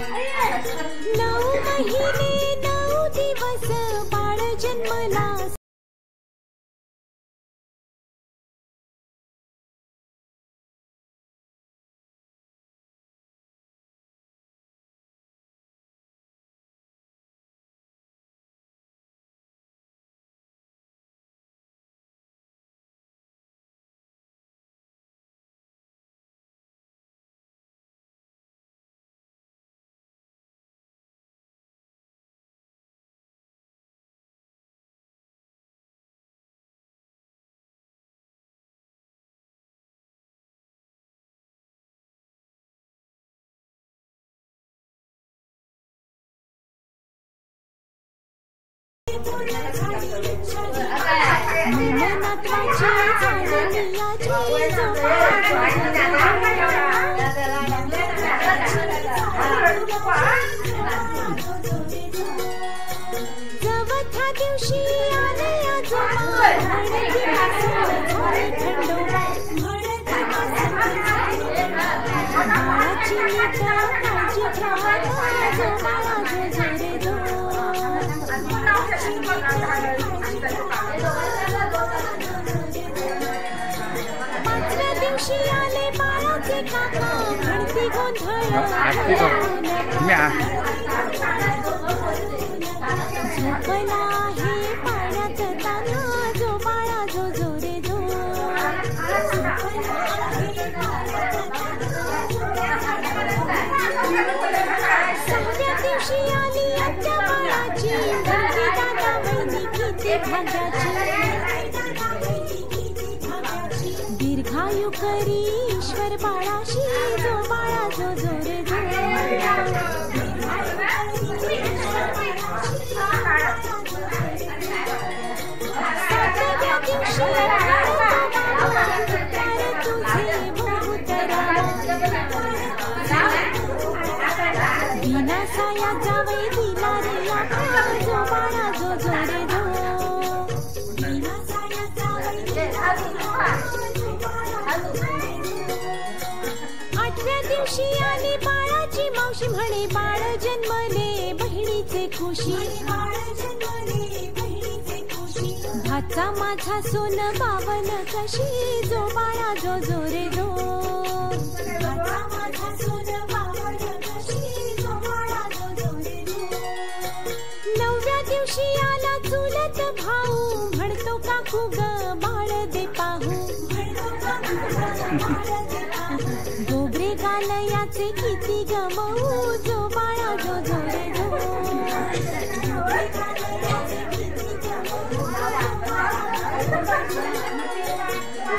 9 महिने 9 दिवस बाळ जन्मला. चवथ्या दिवशी आले आजोबा बाळाची नीट काळजी घ्या दिवशी आले बाळाचे काका म्हणती गोंधळ झोपला आहे पाण्यात ताना जो बाळा जो जो रे जो. 6व्या दिवशी आली आजच्या बाळाची मुलगी दादा वहिनी किती भाग्याची. दीर्घायु करी ईश्वर बाळाशी जो बाळा जो जो रे जो. 7व्या दिवशी तुझे बिना साया जावई दिला रे जो बाळा जो जो रे जो. 8व्या दिवशी आली बाळाची मावशी म्हणे बाळ जन्मले बहिणीचे खुशी. भाचा माझा सोन बावन कशी जो बाळा जो जो रे जो. 9व्या दिवशी आला चुलत भाऊ म्हणतो काकू ग बाळ दे पाहू. गोबरे गालयाचे किती गमवू जो बाळा जो जो रे जो.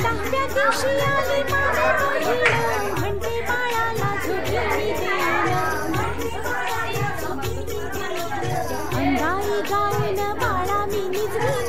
10व्या दिवशी आली बाळ बहीण म्हणते बाळाला झोपी देण. अंगाई गाऊन बाळा मी निजली